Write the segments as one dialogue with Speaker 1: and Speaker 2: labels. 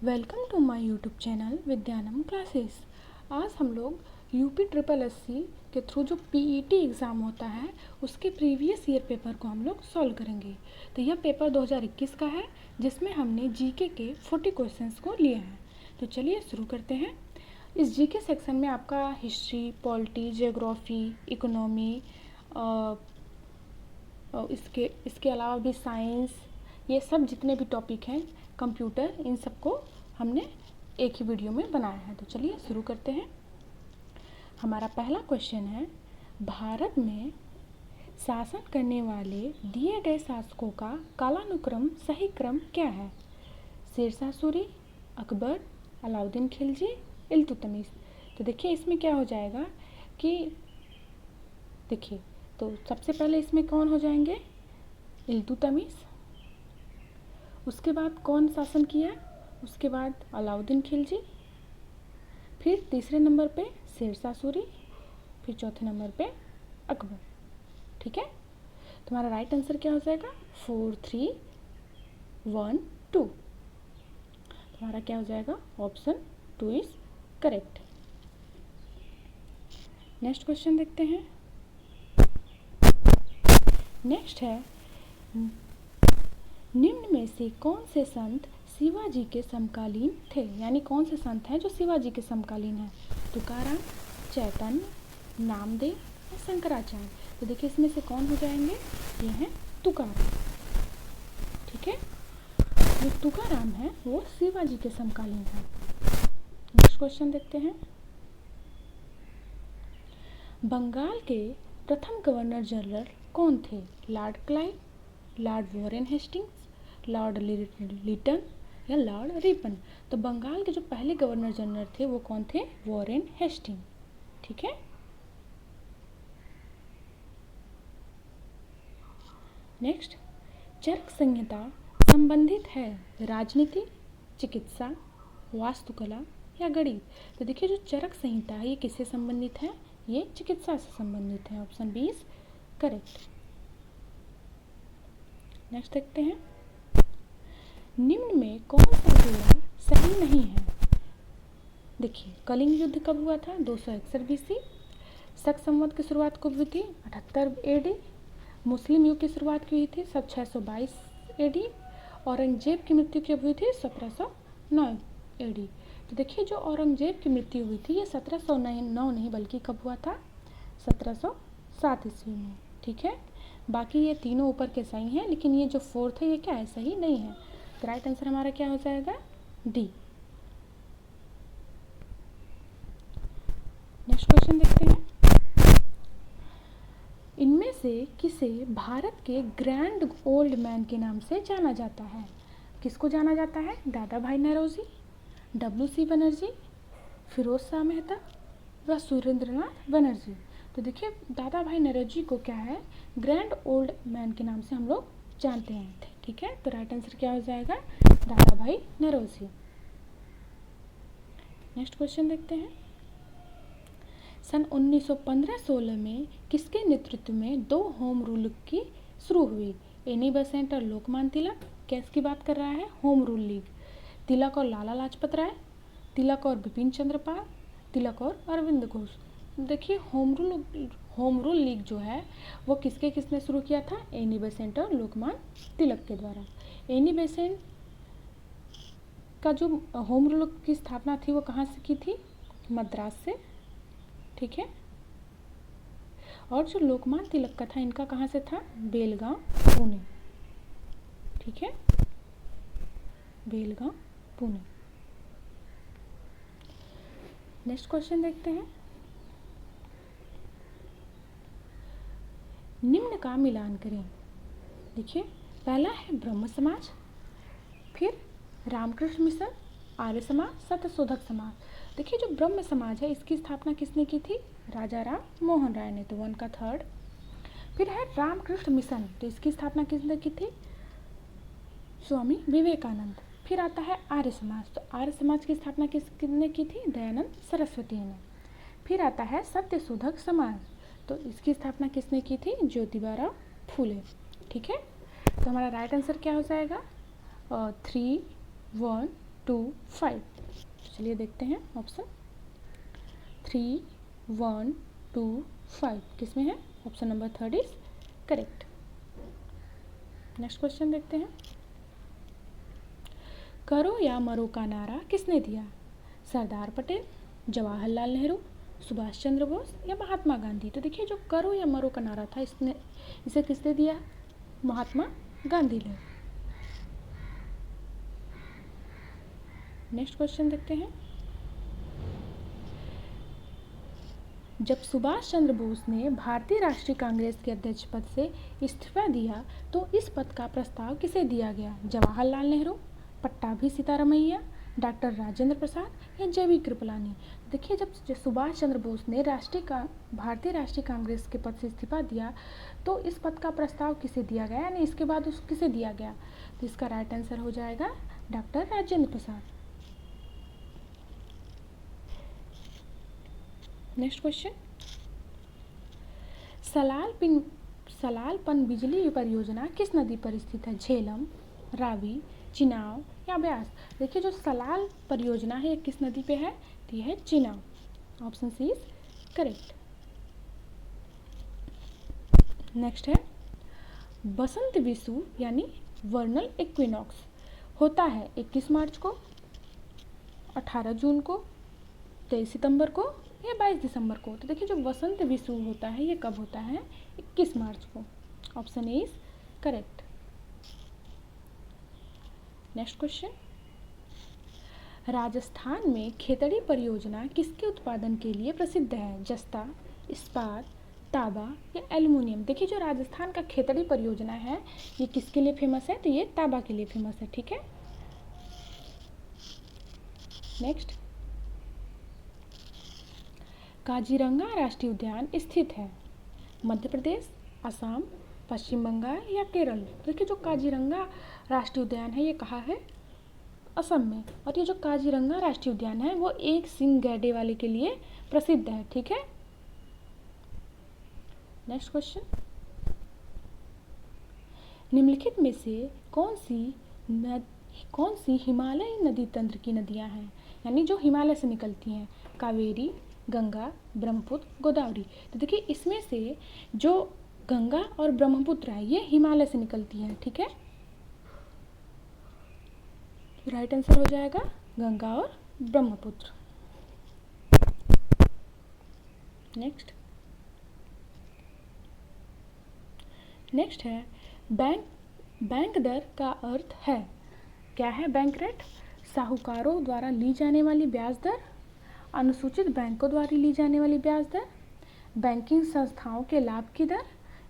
Speaker 1: Welcome to my YouTube channel Vidyanam classes. आज हम लोग यूपी ट्रिपल एससी के थ्रू जो पीईटी एग्ज़ाम होता है उसके प्रीवियस ईयर पेपर को हम लोग सॉल्व करेंगे। तो यह पेपर 2021 का है जिसमें हमने जीके के 40 क्वेश्चंस को लिए हैं। तो चलिए शुरू करते हैं। इस जीके सेक्शन में आपका हिस्ट्री, पॉलिटी, जियोग्राफी, इकोनॉमी, इसके अलावा भी साइंस, ये सब जितने भी टॉपिक हैं, कंप्यूटर, इन सबको हमने एक ही वीडियो में बनाया है। तो चलिए शुरू करते हैं। हमारा पहला क्वेश्चन है, भारत में शासन करने वाले दिए गए शासकों का कालानुक्रम सही क्रम क्या है? शेरशाह सूरी, अकबर, अलाउद्दीन खिलजी, इल्तुतमिश। तो देखिए इसमें क्या हो जाएगा कि देखिए तो सबसे पहले इसमें कौन हो जाएंगे? इल्तुतमिश। उसके बाद कौन शासन किया? उसके बाद अलाउद्दीन खिलजी, फिर तीसरे नंबर पे शेरशाह सूरी, फिर चौथे नंबर पे अकबर। ठीक है, तुम्हारा राइट आंसर क्या हो जाएगा? 4, 3, 1, 2। तुम्हारा क्या हो जाएगा? Option 2 is correct. Next question देखते हैं। नेक्स्ट है, निम्न में से कौन से संत शिवाजी के समकालीन थे? यानी कौन से संत हैं जो शिवाजी के समकालीन हैं? तुकाराम, चैतन्य, नामदेव या शंकराचार्य। तो देखिए इसमें से कौन हो जाएंगे? ये हैं तुकाराम। ठीक है, जो तुकाराम है वो शिवाजी के समकालीन है। नेक्स्ट क्वेश्चन देखते हैं। बंगाल के प्रथम गवर्नर जनरल कौन थे? Lord Clive, Lord Warren Hastings, Lord Lytton या लॉर्ड रिपन। तो बंगाल के जो पहले गवर्नर जनरल थे वो कौन थे? Warren Hasting. ठीक है, नेक्स्ट, चरक संहिता संबंधित है राजनीति, चिकित्सा, वास्तुकला या गणित। तो देखिए जो चरक संहिता है ये किससे संबंधित है? ये चिकित्सा से संबंधित है। Option B is correct. Next देखते हैं, निम्न में कौन सा जोड़ा सही नहीं है? देखिए कलिंग युद्ध कब हुआ था? 261 बीसी। शक संवत की शुरुआत कब हुई थी? 78 एडी। मुस्लिम युग की शुरुआत की हुई थी 622 एडी। औरंगजेब की मृत्यु कब हुई थी? 1709 एडी। तो देखिए जो औरंगजेब की मृत्यु हुई थी ये 1709 नहीं बल्कि कब हुआ था? 1707 ईस्वी में। ठीक है, बाकी ये तीनों ऊपर के सही हैं, लेकिन ये जो फोर्थ है ये क्या है? सही नहीं है। तो राइट आंसर हमारा क्या हो जाएगा? डी। नेक्स्ट क्वेश्चन देखते हैं। इनमें से किसे भारत के ग्रैंड ओल्ड मैन के नाम से जाना जाता है? किसको जाना जाता है? दादा भाई नौरोजी, WC बनर्जी, फिरोज शाह मेहता व सुरेंद्रनाथ बनर्जी। तो देखिए दादा भाई नौरोजी को क्या है? ग्रैंड ओल्ड मैन के नाम से हम लोग जानते हैं। ठीक है, तो राइट आंसर क्या हो जाएगा? दादा भाई नौरोजी। नेक्स्ट क्वेश्चन देखते हैं। सन 1915-16 में किसके नेतृत्व में 2 होम रूल की शुरू हुई? एनी बेसेंट और लोकमान्य तिलक। कैस की बात कर रहा है? Home rule league. तिलक और लाला लाजपत राय, तिलक और बिपिन चंद्र पाल, तिलक और अरविंद घोष। देखिए होम रूल लीग जो है वो किसने शुरू किया था? एनी बेसेंट और लोकमान्य तिलक के द्वारा। एनी बेसेंट का जो होम रूल की स्थापना थी वो कहाँ से की थी? मद्रास से। ठीक है, और जो लोकमान्य तिलक का था इनका कहाँ से था? बेलगांव, पुणे। ठीक है, बेलगांव, पुणे। नेक्स्ट क्वेश्चन देखते हैं। निम्न का मिलान करें। देखिए पहला है ब्रह्म समाज, फिर रामकृष्ण मिशन, आर्य समाज, सत्यशोधक समाज। देखिए जो ब्रह्म समाज है इसकी स्थापना किसने की थी? राजा राम मोहन राय ने। तो 1 का 3rd। फिर है रामकृष्ण मिशन, तो इसकी स्थापना किसने की थी? स्वामी विवेकानंद। फिर आता है आर्य समाज, तो आर्य समाज की स्थापना किसने की थी? दयानंद सरस्वती ने। फिर आता है सत्यशोधक समाज, तो इसकी स्थापना किसने की थी? ज्योतिबा फूले। ठीक है, तो हमारा राइट आंसर क्या हो जाएगा? 3, 1, 2 5। चलिए देखते हैं ऑप्शन 3 1 2 5 किस में है? Option number 3 is correct. Next question देखते हैं। करो या मरो का नारा किसने दिया? सरदार पटेल, जवाहरलाल नेहरू, सुभाष चंद्र बोस या महात्मा गांधी? तो देखिए जो करो या मरो का नारा था इसे किसने दिया? महात्मा गांधी ने। नेक्स्ट क्वेश्चन देखते हैं। जब सुभाष चंद्र बोस ने भारतीय राष्ट्रीय कांग्रेस के अध्यक्ष पद से इस्तीफा दिया तो इस पद का प्रस्ताव किसे दिया गया? जवाहरलाल नेहरू, पट्टाभी सीतारमैया, डॉक्टर राजेंद्र प्रसाद या जेबी कृपलानी? देखिए जब सुभाष चंद्र बोस ने भारतीय राष्ट्रीय कांग्रेस के पद से इस्तीफा दिया तो इस पद का प्रस्ताव किसे दिया गया, यानी इसके बाद किसे दिया गया? तो इसका राइट आंसर हो जाएगा doctor Rajendra Prasad. Next question. Salal पनबिजली परियोजना किस नदी पर स्थित है? झेलम, रावी, चिनाब या ब्यास? देखिए जो सलाल परियोजना है ये किस नदी पे है? तो यह है Chenab. Option C is correct. Next है बसंत विषु यानी वर्नल इक्विनॉक्स होता है 21 मार्च को, 18 जून को, 23 सितंबर को या 22 दिसंबर को? तो देखिए जो बसंत विषु होता है ये कब होता है? 21 मार्च को। Option A is correct. Next question. Rajasthan में खेतड़ी परियोजना किसके उत्पादन के लिए प्रसिद्ध है? जस्ता, इस्पात, तांबा या एल्युमिनियम? देखिए जो राजस्थान का खेतड़ी परियोजना है ये किसके लिए फेमस है? तो ये तांबा के लिए फेमस है। ठीक है। नेक्स्ट, काजीरंगा राष्ट्रीय उद्यान स्थित है मध्य प्रदेश, असम, पश्चिम बंगाल या केरल? देखिए जो काजीरंगा राष्ट्रीय उद्यान है ये कहाँ है? असम में। और ये जो काजीरंगा राष्ट्रीय उद्यान है वो एक सिंह गैंडे वाले के लिए प्रसिद्ध है। ठीक है। Next question. निम्नलिखित में से कौन सी हिमालयी नदी तंत्र की नदियां हैं, यानी जो हिमालय से निकलती हैं? कावेरी, गंगा, ब्रह्मपुत्र, गोदावरी? तो देखिए इसमें से जो गंगा और ब्रह्मपुत्र है ये हिमालय से निकलती हैं। ठीक है। राइट आंसर हो जाएगा गंगा और ब्रह्मपुत्र। नेक्स्ट है बैंक दर का अर्थ है क्या है? बैंक रेट, साहूकारों द्वारा ली जाने वाली ब्याज दर, अनुसूचित बैंकों द्वारा ली जाने वाली ब्याज दर, बैंकिंग संस्थाओं के लाभ की दर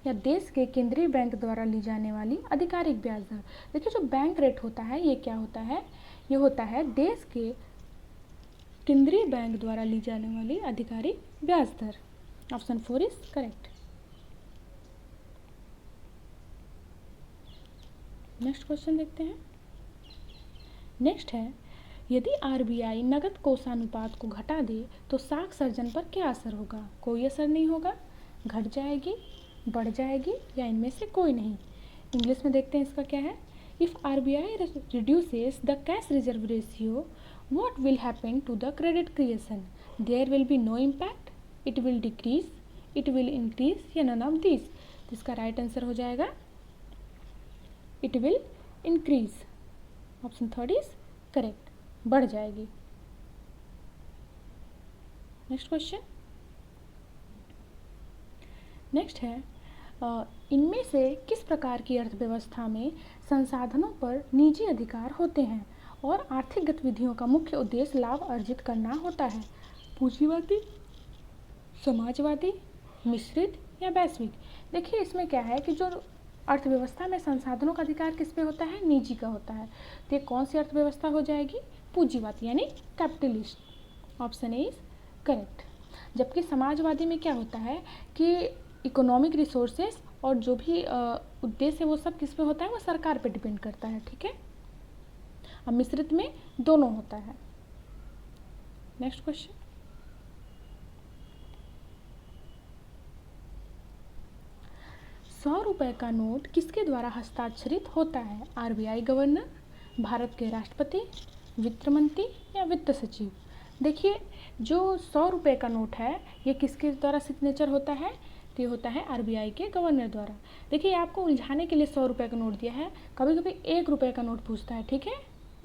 Speaker 1: या देश के केंद्रीय बैंक द्वारा ली जाने वाली आधिकारिक ब्याज दर? देखिए जो बैंक रेट होता है ये क्या होता है? ये होता है देश के केंद्रीय बैंक द्वारा ली जाने वाली आधिकारिक ब्याज दर। Option 4 is correct. Next question देखते हैं। नेक्स्ट है यदि आरबीआई नकद कोषानुपात को घटा दे तो साख सर्जन पर क्या असर होगा? कोई असर नहीं होगा, घट जाएगी, बढ़ जाएगी या इनमें से कोई नहीं? इंग्लिश में देखते हैं इसका क्या है। If RBI reduces the cash reserve ratio what will happen to the credit creation? There will be no impact, it will decrease, it will increase या नन ऑफ दिस? तो इसका राइट आंसर हो जाएगा it will increase. Option 3 is correct, बढ़ जाएगी। Next question. Next है इनमें से किस प्रकार की अर्थव्यवस्था में संसाधनों पर निजी अधिकार होते हैं और आर्थिक गतिविधियों का मुख्य उद्देश्य लाभ अर्जित करना होता है? पूंजीवादी, समाजवादी, मिश्रित या वैश्विक? देखिए इसमें क्या है कि जो अर्थव्यवस्था में संसाधनों का अधिकार किस पे होता है? निजी का होता है। तो ये कौन सी अर्थव्यवस्था हो जाएगी? पूंजीवादी यानी capitalist. Option A is correct. जबकि समाजवादी में क्या होता है कि इकोनॉमिक रिसोर्सेस और जो भी उद्देश्य है वो सब किस पे होता है? वो सरकार पे डिपेंड करता है। ठीक है। अब मिश्रित में दोनों होता है। Next question. ₹100 का नोट किसके द्वारा हस्ताक्षरित होता है? आरबीआई गवर्नर, भारत के राष्ट्रपति, वित्त मंत्री या वित्त सचिव। देखिए जो 100 रुपये का नोट है ये किसके द्वारा सिग्नेचर होता है, तो ये होता है RBI के गवर्नर द्वारा। देखिए आपको उलझाने के लिए 100 रुपये का नोट दिया है, कभी कभी 1 रुपये का नोट पूछता है, ठीक है,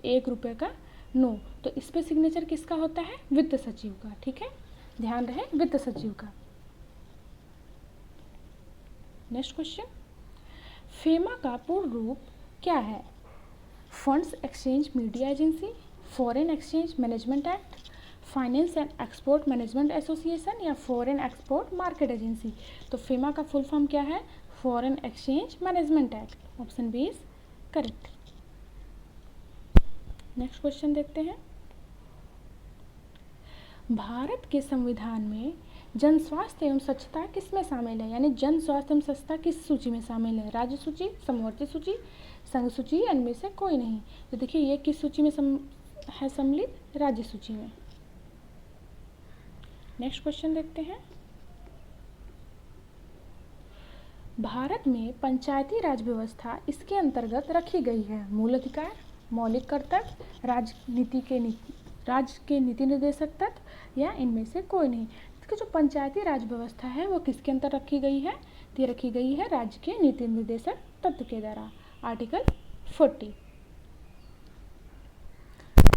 Speaker 1: 1 रुपये का नोट, तो इस पर सिग्नेचर किसका होता है, वित्त सचिव का, ठीक है, ध्यान रहे वित्त सचिव का। नेक्स्ट क्वेश्चन, फेमा का पूर्ण रूप क्या है, funds exchange media agency, foreign exchange management act, finance and export management association या फॉरेन एक्सपोर्ट मार्केट एजेंसी। तो फेमा का फुल फॉर्म क्या है, foreign exchange management act, option B is correct. Next question देखते हैं, भारत के संविधान में जन स्वास्थ्य एवं स्वच्छता किस में शामिल है, यानी जन स्वास्थ्य एवं स्वच्छता किस सूची में शामिल है, राज्य सूची, समवर्ती सूची, संघ सूची, इनमें से कोई नहीं। तो देखिए ये किस सूची में है सम्मिलित, राज्य सूची में। नेक्स्ट क्वेश्चन देखते हैं, भारत में पंचायती राज व्यवस्था इसके अंतर्गत रखी गई है, मूल अधिकार, मौलिक कर्तव्य, राज्य के नीति निर्देशक तत्व या इनमें से कोई नहीं। इसकी जो पंचायती राज व्यवस्था है वो किसके अंतर रखी गई है, तो ये रखी गई है राज्य के नीति निर्देशक तत्व के द्वारा, आर्टिकल 40।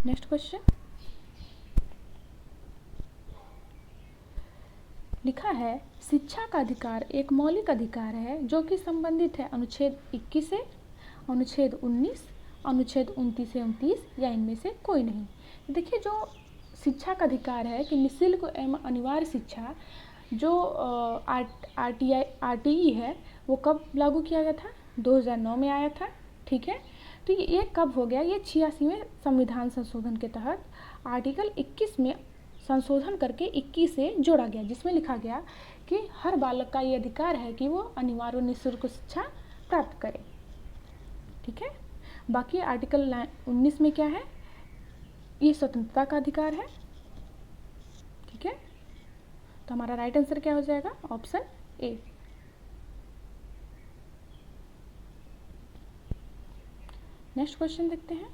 Speaker 1: नेक्स्ट क्वेश्चन, लिखा है शिक्षा का अधिकार एक मौलिक अधिकार है जो कि संबंधित है अनुच्छेद 21 से, अनुच्छेद 19, अनुच्छेद 29 से 29 या इनमें से कोई नहीं। देखिए जो शिक्षा का अधिकार है कि निःशुल्क एवं अनिवार्य शिक्षा जो RTI है वो कब लागू किया गया था, 2009 में आया था, ठीक है। तो ये कब हो गया, ये 86वें संविधान संशोधन के तहत आर्टिकल 21 में संशोधन करके 21 से जोड़ा गया, जिसमें लिखा गया कि हर बालक का ये अधिकार है कि वो अनिवार्य और निःशुल्क शिक्षा प्राप्त करे, ठीक है। बाकी आर्टिकल 19 में क्या है, ये स्वतंत्रता का अधिकार है, ठीक है। तो हमारा राइट आंसर क्या हो जाएगा, ऑप्शन ए। नेक्स्ट क्वेश्चन देखते हैं,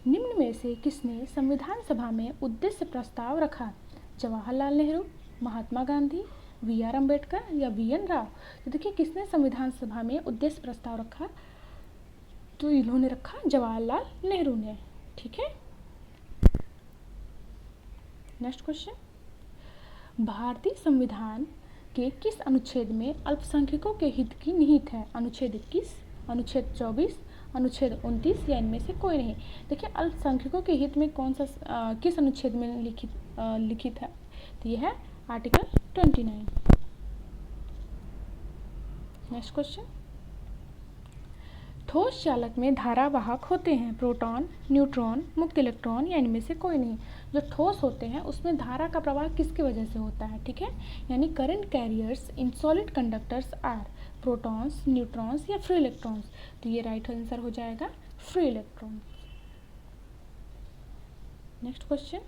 Speaker 1: निम्न में से किसने संविधान सभा में उद्देश्य प्रस्ताव रखा, जवाहरलाल नेहरू, महात्मा गांधी, VR अम्बेडकर या VN राव। तो देखिए किसने संविधान सभा में उद्देश्य प्रस्ताव रखा, तो इन्होंने रखा जवाहरलाल नेहरू ने, ठीक है। नेक्स्ट क्वेश्चन, भारतीय संविधान के किस अनुच्छेद में अल्पसंख्यकों के हित की निहित है, अनुच्छेद 21, अनुच्छेद 24, अनुच्छेद 29 या इनमें से कोई नहीं। देखिए अल्पसंख्यकों के हित में कौन सा किस अनुच्छेद में लिखित है, तो यह है आर्टिकल 29। नेक्स्ट क्वेश्चन, ठोस चालक में धारावाहक होते हैं प्रोटॉन, न्यूट्रॉन, मुक्त इलेक्ट्रॉन या इनमें से कोई नहीं। जो ठोस होते हैं उसमें धारा का प्रवाह किसकी वजह से होता है, ठीक है, यानी current carriers in solid conductors are protons, neutrons या फ्री इलेक्ट्रॉन्स। तो ये राइट आंसर हो जाएगा फ्री इलेक्ट्रॉन। नेक्स्ट क्वेश्चन,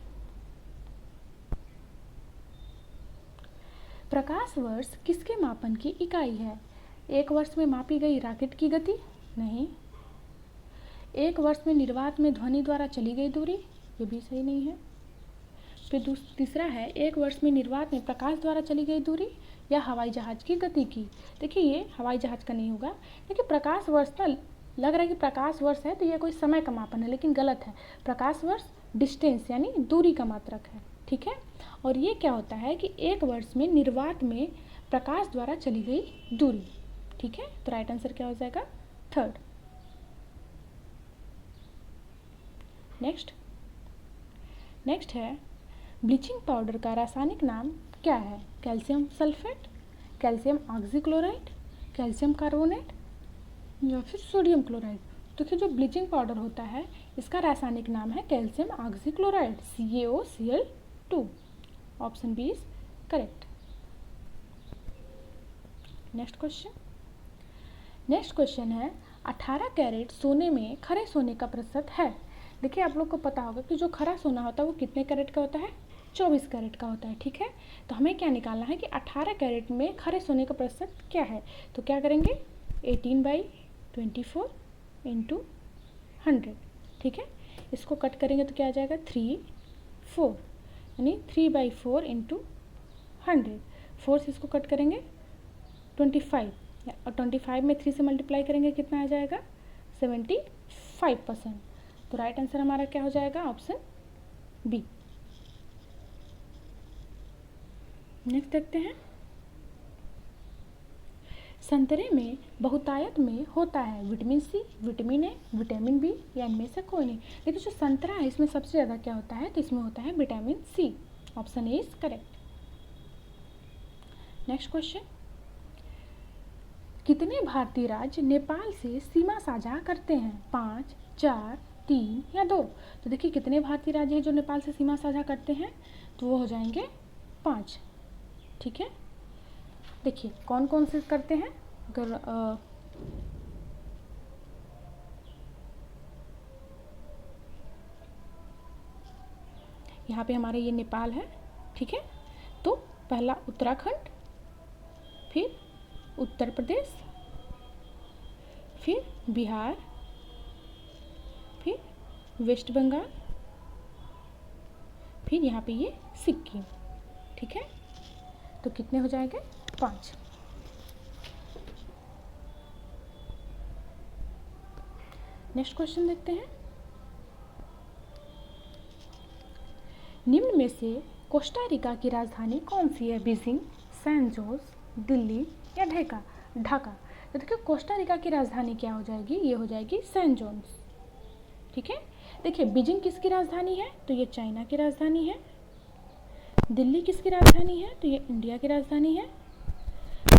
Speaker 1: प्रकाश वर्ष किसके मापन की इकाई है, एक वर्ष में मापी गई रॉकेट की गति, नहीं। एक वर्ष में निर्वात में ध्वनि द्वारा चली गई दूरी, ये भी सही नहीं है। फिर तीसरा है एक वर्ष में निर्वात में प्रकाश द्वारा चली गई दूरी या हवाई जहाज की गति की। देखिए ये हवाई जहाज का नहीं होगा, देखिए प्रकाश वर्ष ना लग रहा है कि प्रकाश वर्ष है तो ये कोई समय का मापन है, लेकिन गलत है। प्रकाश वर्ष डिस्टेंस यानी दूरी का मात्रक है, ठीक है। और ये क्या होता है कि एक वर्ष में निर्वात में प्रकाश द्वारा चली गई दूरी, ठीक है। तो राइट आंसर क्या हो जाएगा, थर्ड। नेक्स्ट है ब्लीचिंग पाउडर का रासायनिक नाम क्या है, calcium sulphate, calcium oxychloride, calcium carbonate या फिर सोडियम क्लोराइड। तो जो ब्लीचिंग पाउडर होता है इसका रासायनिक नाम है calcium oxychloride, CaOCl2, option B is correct. Next question है 18 कैरेट सोने में खरे सोने का प्रतिशत है। देखिए आप लोग को पता होगा कि जो खरा सोना होता है वो कितने कैरेट का होता है, 24 कैरेट का होता है, ठीक है। तो हमें क्या निकालना है कि 18 कैरेट में खरे सोने का प्रतिशत क्या है, तो क्या करेंगे 18/24 24 इंटू 100, ठीक है। इसको कट करेंगे तो क्या आ जाएगा 3 4, यानी 3/4 इंटू 100। 4 से इसको कट करेंगे 25, और 25 में 3 से मल्टीप्लाई करेंगे कितना आ जाएगा 75%। तो राइट आंसर हमारा क्या हो जाएगा ऑप्शन बी। नेक्स्ट देखते हैं, संतरे में बहुतायत में होता है vitamin C, vitamin A, vitamin B या इनमें से कोई नहीं। देखिए जो संतरा है इसमें सबसे ज़्यादा क्या होता है, तो इसमें होता है vitamin C. Option A is correct. Next question, कितने भारतीय राज्य नेपाल से सीमा साझा करते हैं, 5, 4, 3 या 2? तो देखिए कितने भारतीय राज्य हैं जो नेपाल से सीमा साझा करते हैं, तो वो हो जाएंगे 5, ठीक है। देखिए कौन कौन से करते हैं, अगर यहाँ पे हमारे ये नेपाल है, ठीक है। तो पहला उत्तराखंड, फिर उत्तर प्रदेश, फिर बिहार, फिर वेस्ट बंगाल, फिर यहाँ पे ये सिक्किम, ठीक है। तो कितने हो जाएंगे 5। नेक्स्ट क्वेश्चन देखते हैं, निम्न में से कोस्टा रिका की राजधानी कौन सी है, बीजिंग, सैन जोस, दिल्ली या ढाका? तो देखिए कोस्टा रिका की राजधानी क्या हो जाएगी, ये हो जाएगी सैन जोस, ठीक है। देखिए बीजिंग किसकी राजधानी है, तो ये चाइना की राजधानी है। दिल्ली किसकी राजधानी है, तो ये इंडिया की राजधानी है।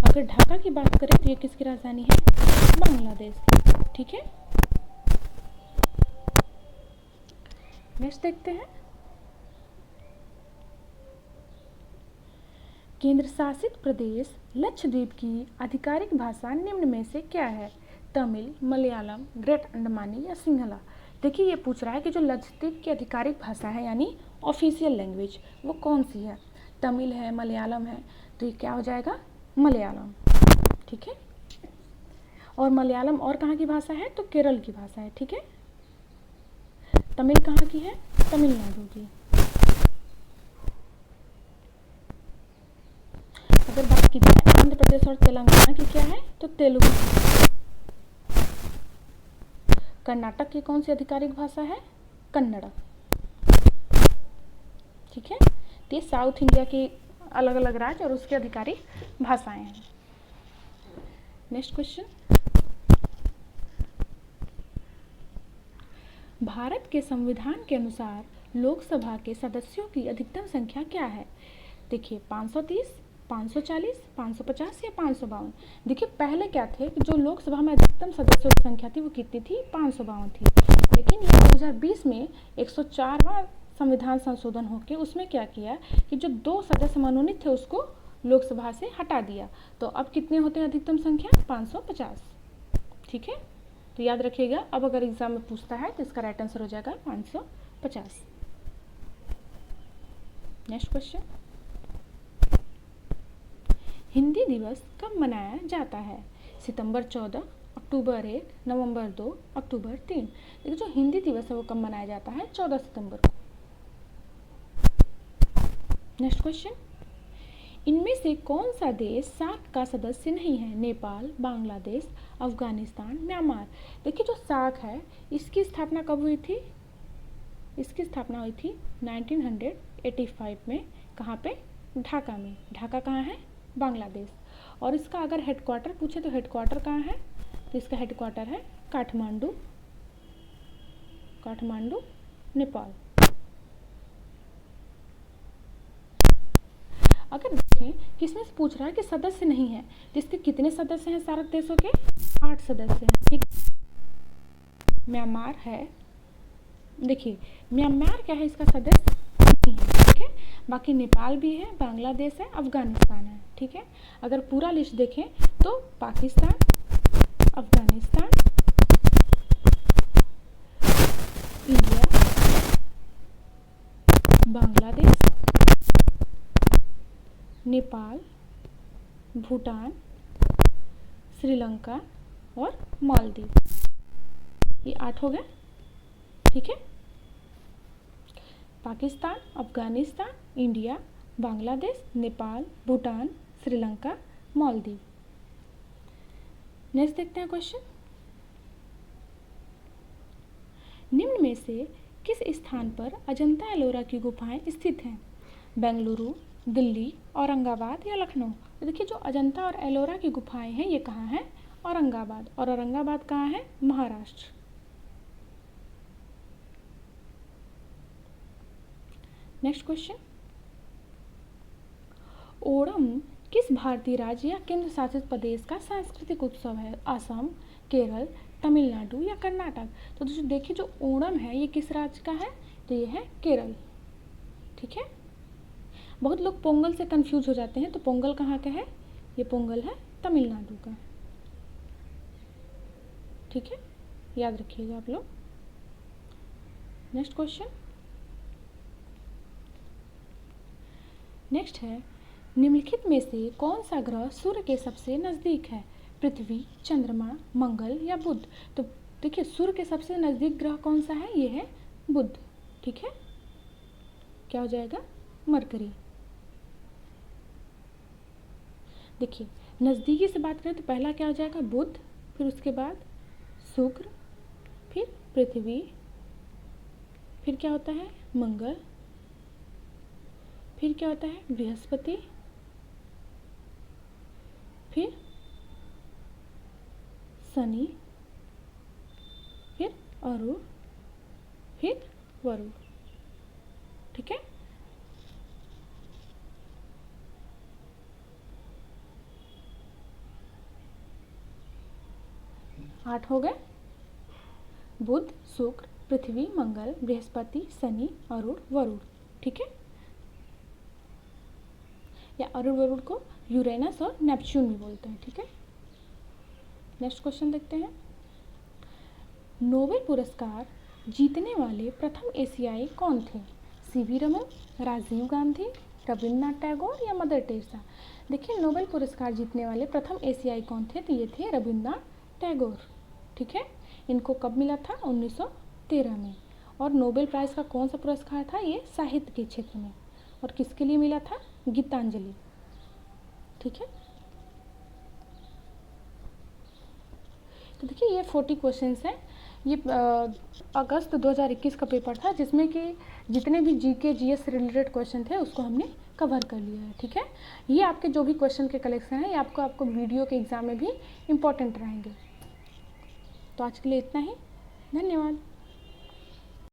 Speaker 1: अगर ढाका की बात करें तो ये किसकी राजधानी है, बांग्लादेश की, ठीक है। नेक्स्ट देखते हैं, केंद्र शासित प्रदेश लक्षद्वीप की आधिकारिक भाषा निम्न में से क्या है, तमिल, मलयालम, ग्रेट अंडमानी या सिंहला? देखिए ये पूछ रहा है कि जो लक्षद्वीप की आधिकारिक भाषा है यानी ऑफिशियल लैंग्वेज वो कौन सी है, तमिल है, मलयालम है, तो ये क्या हो जाएगा मलयालम, ठीक है। और मलयालम और कहाँ की भाषा है, तो केरल की भाषा है, ठीक है। तमिल कहाँ की है, तमिलनाडु की। अगर बात की जाए आंध्र प्रदेश और तेलंगाना की क्या है, तो तेलुगु। कर्नाटक की कौन सी आधिकारिक भाषा है, कन्नड़, ठीक है। तो ये साउथ इंडिया की अलग अलग राज्य और उसकी आधिकारिक भाषाएं हैं। नेक्स्ट क्वेश्चन, भारत के संविधान के अनुसार लोकसभा के सदस्यों की अधिकतम संख्या क्या है? देखिए 530, 540, 550 या 552। देखिए पहले क्या थे कि जो लोकसभा में अधिकतम सदस्यों की संख्या थी वो कितनी थी, 552 थी। लेकिन ये 2020 में 104वां संविधान संशोधन होकर उसमें क्या किया कि जो 2 सदस्य मनोनीत थे उसको लोकसभा से हटा दिया। तो अब कितने होते हैं अधिकतम संख्या, 550, ठीक है। तो याद रखिएगा, अब अगर एग्जाम में पूछता है तो इसका राइट आंसर हो जाएगा 550। नेक्स्ट क्वेश्चन, हिंदी दिवस कब मनाया जाता है, सितंबर 14, अक्टूबर 1, नवंबर 2, अक्टूबर 3? देखिए जो हिंदी दिवस है वो कब मनाया जाता है, 14 सितंबर को। नेक्स्ट क्वेश्चन, इनमें से कौन सा देश सार्क का सदस्य नहीं है, नेपाल, बांग्लादेश, अफगानिस्तान, म्यांमार? देखिए जो सार्क है इसकी स्थापना कब हुई थी, इसकी स्थापना हुई थी 1985 में। कहाँ पे, ढाका में। ढाका कहाँ है, बांग्लादेश। और इसका अगर हेडक्वार्टर पूछे तो हेडक्वार्टर कहाँ है, तो इसका हेडक्वार्टर है काठमांडू, काठमांडू नेपाल। अगर देखें किसमें से पूछ रहा है कि सदस्य नहीं है, तो इसके कितने सदस्य हैं सार्क देशों के, 8 सदस्य हैं, ठीक। म्यांमार है, देखिए म्यांमार क्या है, इसका सदस्य नहीं है, ठीक है। बाकी नेपाल भी है, बांग्लादेश है, अफगानिस्तान है, ठीक है। अगर पूरा लिस्ट देखें तो पाकिस्तान, अफगानिस्तान, इंडिया, बांग्लादेश, नेपाल, भूटान, श्रीलंका और मालदीव। ये 8 हो गए, ठीक है। पाकिस्तान, अफगानिस्तान, इंडिया, बांग्लादेश, नेपाल, भूटान, श्रीलंका, मालदीव। नेक्स्ट देखते हैं क्वेश्चन। निम्न में से किस स्थान पर अजंता एलोरा की गुफाएं स्थित हैं? बेंगलुरु, दिल्ली, औरंगाबाद या लखनऊ? तो देखिए जो अजंता और एलोरा की गुफाएं हैं ये कहाँ हैं? औरंगाबाद। और औरंगाबाद कहाँ है? महाराष्ट्र। Next question. ओणम किस भारतीय राज्य या केंद्र शासित प्रदेश का सांस्कृतिक उत्सव है? असम, केरल, तमिलनाडु या कर्नाटक? तो देखिए जो ओणम है ये किस राज्य का है? तो ये है केरल, ठीक है। बहुत लोग पोंगल से कंफ्यूज हो जाते हैं, तो पोंगल कहाँ का है? ये पोंगल है तमिलनाडु का, ठीक है, याद रखिएगा आप लोग। Next question. नेक्स्ट है निम्नलिखित में से कौन सा ग्रह सूर्य के सबसे नज़दीक है? पृथ्वी, चंद्रमा, मंगल या बुध? तो देखिए सूर्य के सबसे नज़दीक ग्रह कौन सा है? ये है बुध, ठीक है। क्या हो जाएगा? मरकरी। देखिए नज़दीकी से बात करें तो पहला क्या हो जाएगा? बुध, फिर उसके बाद शुक्र, फिर पृथ्वी, फिर क्या होता है? मंगल, फिर क्या होता है? बृहस्पति, फिर शनि, फिर अरुण, फिर वरुण, ठीक है। आठ हो गए। बुध, शुक्र, पृथ्वी, मंगल, बृहस्पति, शनि, अरुण, वरुण, ठीक है। या अरुण वरुण को यूरेनस और नेपच्यून भी बोलते हैं, ठीक है। नेक्स्ट क्वेश्चन देखते हैं। नोबेल पुरस्कार जीतने वाले प्रथम एशियाई कौन थे? सीवी रमन, राजीव गांधी, रविन्द्रनाथ टैगोर या मदर टेरेसा? देखिए नोबेल पुरस्कार जीतने वाले प्रथम एशियाई कौन थे? तो ये थे रविन्द्रनाथ टैगोर, ठीक है। इनको कब मिला था? 1913 में। और नोबेल प्राइज़ का कौन सा पुरस्कार था? ये साहित्य के क्षेत्र में। और किसके लिए मिला था? गीतांजलि, ठीक है। तो देखिए ये 40 क्वेश्चंस हैं। ये अगस्त 2021 का पेपर था जिसमें कि जितने भी जीके जीएस से रिलेटेड क्वेश्चन थे उसको हमने कवर कर लिया है, ठीक है। ये आपके जो भी क्वेश्चन के कलेक्शन है ये आपको वीडियो के एग्ज़ाम में भी इम्पोर्टेंट रहेंगे। तो आज के लिए इतना ही, धन्यवाद।